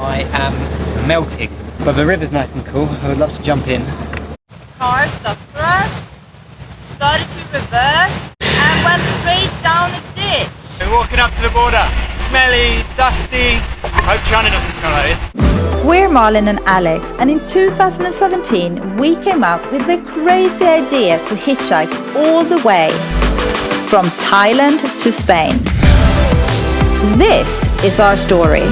I am melting, but the river's nice and cool. I would love to jump in. Car stopped for us, started to reverse, and went straight down a ditch. We're walking up to the border. Smelly, dusty. Hope China doesn't smell like this. We're Marlon and Alex, and in 2017 we came up with the crazy idea to hitchhike all the way from Thailand to Spain. This is our story.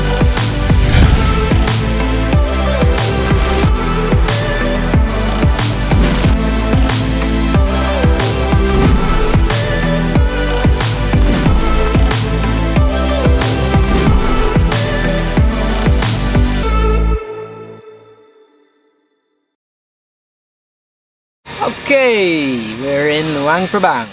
Okay, we're in Luang Prabang.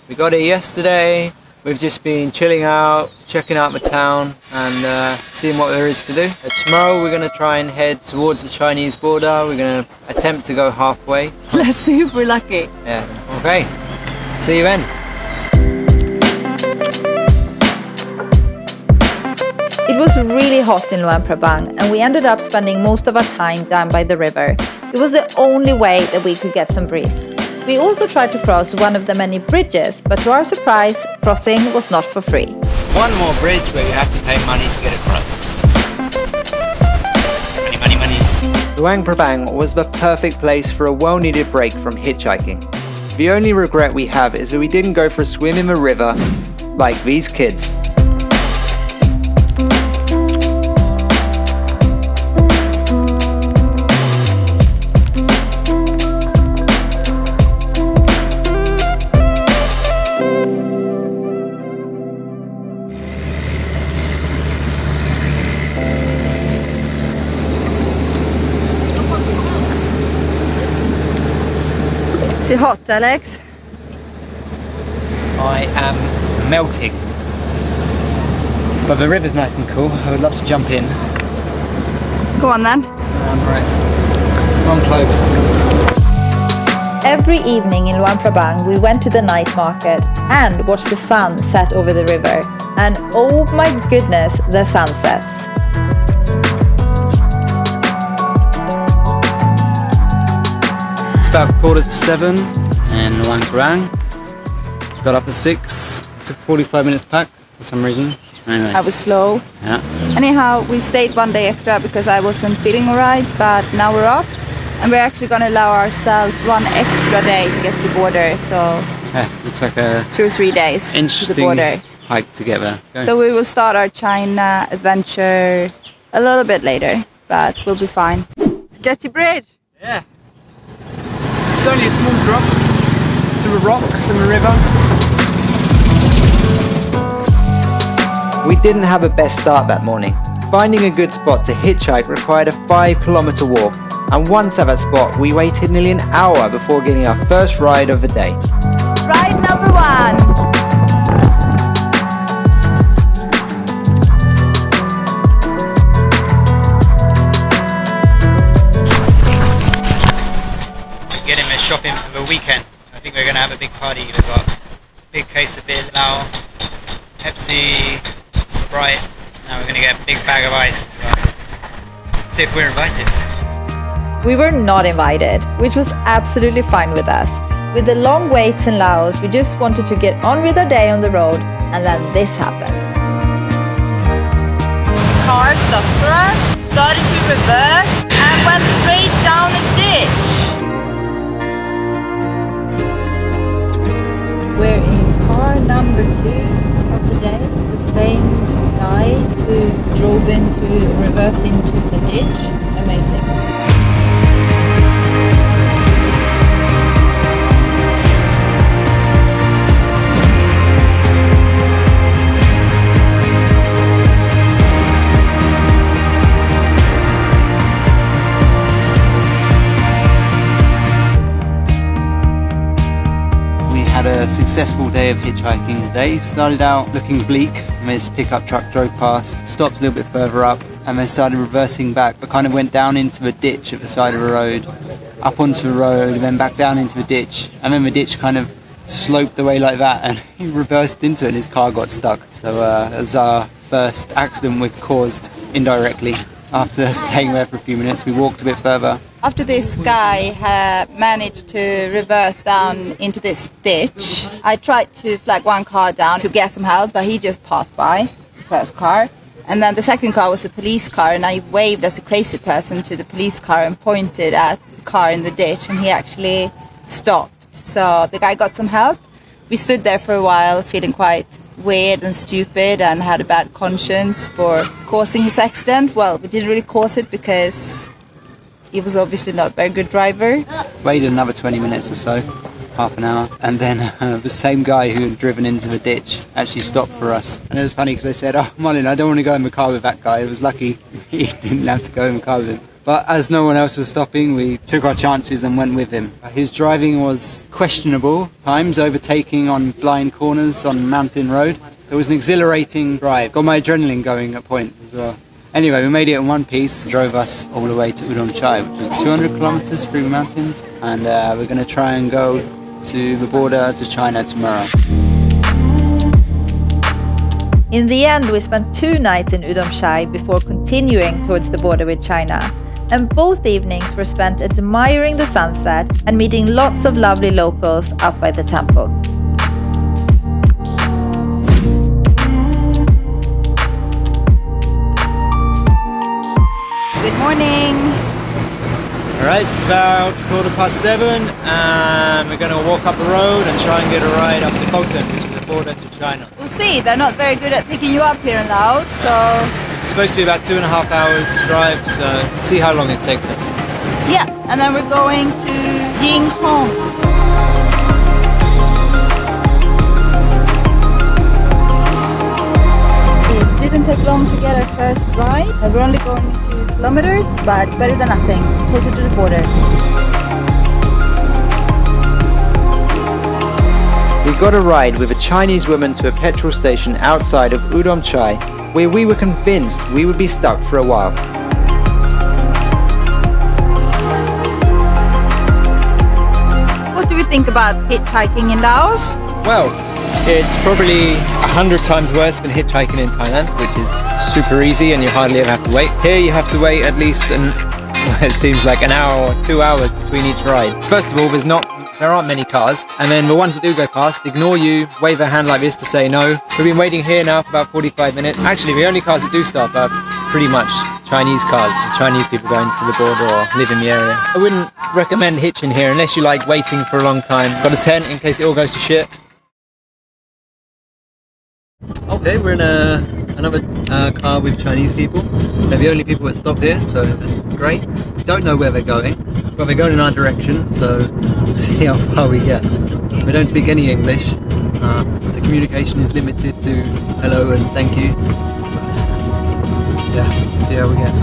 We got here yesterday. We've just been chilling out, checking out the town and seeing what there is to do. Tomorrow we're going to try and head towards the Chinese border. We're going to attempt to go halfway. Let's see if we're lucky. Yeah, okay. See you then. It was really hot in Luang Prabang, and we ended up spending most of our time down by the river. It was the only way that we could get some breeze. We also tried to cross one of the many bridges, but to our surprise, crossing was not for free. One more bridge where you have to pay money to get across. Money. Luang Prabang was the perfect place for a well-needed break from hitchhiking. The only regret we have is that we didn't go for a swim in the river like these kids. Is it hot, Alex? I am melting. But the river's nice and cool. I would love to jump in. Go on then. Right. Wrong clothes. Every evening in Luang Prabang, we went to the night market and watched the sun set over the river. And oh my goodness, the sunsets. About 6:45 in Luang Prabang. Got up at 6. Took 45 minutes to pack for some reason. Anyway. I was slow. Yeah. Anyhow, we stayed one day extra because I wasn't feeling alright, but now we're off. And we're actually going to allow ourselves one extra day to get to the border. So Yeah, looks like a 2 or 3 days to the interesting border. hike to get there. Go. So we will start our China adventure a little bit later, but we'll be fine. Get your bridge. Yeah. It's only a small drop to the rocks and the river. We didn't have a best start that morning. Finding a good spot to hitchhike required a 5-kilometer walk, and once at that spot we waited nearly an hour before getting our first ride of the day. Ride number 1. Getting the shopping for the weekend. I think we're going to have a big party. We've got a big case of beer now, Pepsi, Sprite. Now we're going to get a big bag of ice as well. See if we're invited. We were not invited, which was absolutely fine with us. With the long waits in Laos, we just wanted to get on with our day on the road, and then this happened. Car stopped for us, started to reverse, and went straight down a ditch. We're in car number 2 of the day. The same guy who reversed into the ditch. Amazing. Had a successful day of hitchhiking today. Started out looking bleak when this pickup truck drove past, stopped a little bit further up and then started reversing back, but kind of went down into the ditch at the side of the road, up onto the road and then back down into the ditch, and then the ditch kind of sloped away like that and he reversed into it and his car got stuck. So that was our first accident we've caused indirectly. After staying there for a few minutes, we walked a bit further. After this guy managed to reverse down into this ditch, I tried to flag one car down to get some help, but he just passed by, the first car. And then the second car was a police car, and I waved as a crazy person to the police car and pointed at the car in the ditch, and he actually stopped. So the guy got some help. We stood there for a while feeling quite weird and stupid and had a bad conscience for causing his accident. Well, we didn't really cause it because he was obviously not a very good driver. Waited another 20 minutes or so, half an hour, and then the same guy who had driven into the ditch actually stopped for us. And it was funny because I said, "Oh, Marlon, I don't want to go in the car with that guy." It was lucky he didn't have to go in the car with him. But as no one else was stopping, we took our chances and went with him. His driving was questionable, times overtaking on blind corners on Mountain Road. It was an exhilarating drive. Got my adrenaline going at points as well. Anyway, we made it in one piece, drove us all the way to Udon Chai, which was 200 kilometers through the mountains. And we're going to try and go to the border to China tomorrow. In the end, we spent 2 nights in Udon Chai before continuing towards the border with China. And both evenings were spent admiring the sunset and meeting lots of lovely locals up by the temple. Good morning. Alright, it's about 7:15 and we're going to walk up the road and try and get a ride up to Balkan, which is the border to China. We'll see, they're not very good at picking you up here in Laos, so... It's supposed to be about 2.5 hours drive, so we'll see how long it takes us. Yeah, and then we're going to Yinghong. It didn't take long to get our first ride. We're only going a few kilometers, but it's better than nothing, closer to the border. We got a ride with a Chinese woman to a petrol station outside of Udon Chai, where we were convinced we would be stuck for a while. What do we think about hitchhiking in Laos? Well, it's probably 100 times worse than hitchhiking in Thailand, which is super easy and you hardly ever have to wait. Here you have to wait at least it seems like an hour or 2 hours between each ride. First of all, there aren't many cars, and then the ones that do go past ignore you, wave their hand like this to say no. We've been waiting here now for about 45 minutes. Actually, the only cars that do stop are pretty much Chinese cars, Chinese people going to the border or live in the area. I wouldn't recommend hitching here unless you like waiting for a long time. Got a tent in case it all goes to shit. Okay, we're in another car with Chinese people. They're the only people that stop here, so that's great. Don't know where they're going, but they're going in our direction, so we'll see how far we get. We don't speak any English, so communication is limited to hello and thank you. Yeah, see how we get.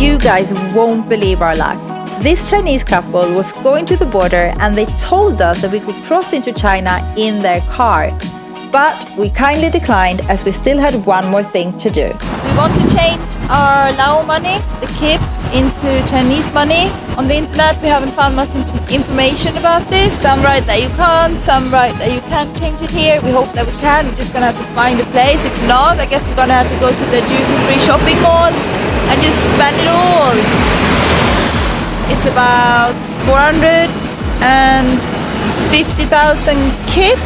You guys won't believe our luck. This Chinese couple was going to the border and they told us that we could cross into China in their car. But we kindly declined as we still had one more thing to do. We want to change our Lao money, the kip, into Chinese money. On the internet we haven't found much information about this. Some write that you can't, some write that you can't change it here. We hope that we can. We're just gonna have to find a place. If not, I guess we're gonna have to go to the duty-free shopping mall and just spend it all. It's about 450,000 kip.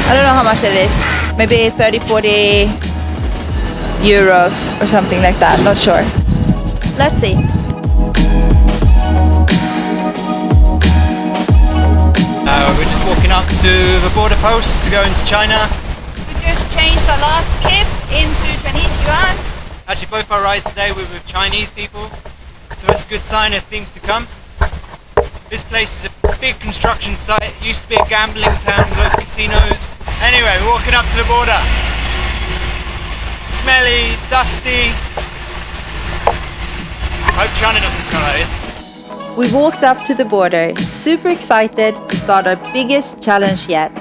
I don't know how much it is. Maybe 30-40 euros or something like that. Not sure. Let's see. We're just walking up to the border post to go into China. We just changed our last kip into Chinese yuan. Actually, both our rides today were with Chinese people, so it's a good sign of things to come. This place is a big construction site. It used to be a gambling town with loads of casinos. Anyway, we're walking up to the border. Smelly, dusty. Hope China doesn't smell like this. We walked up to the border, super excited to start our biggest challenge yet.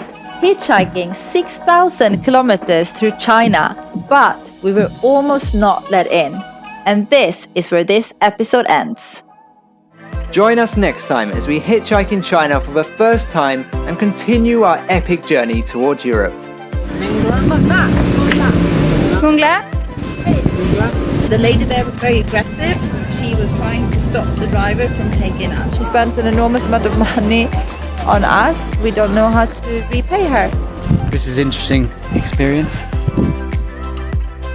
Hitchhiking 6,000 kilometers through China, but we were almost not let in. And this is where this episode ends. Join us next time as we hitchhike in China for the first time and continue our epic journey towards Europe. The lady there was very aggressive. She was trying to stop the driver from taking us. She spent an enormous amount of money on us. We don't know how to repay her. This is an interesting experience.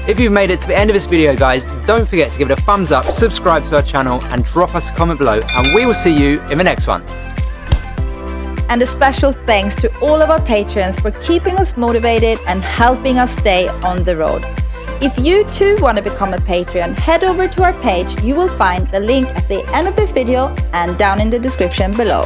If you've made it to the end of this video, guys, don't forget to give it a thumbs up, subscribe to our channel and drop us a comment below, and we will see you in the next one. And a special thanks to all of our patrons for keeping us motivated and helping us stay on the road. If you too want to become a patron, head over to our page. You will find the link at the end of this video and down in the description below.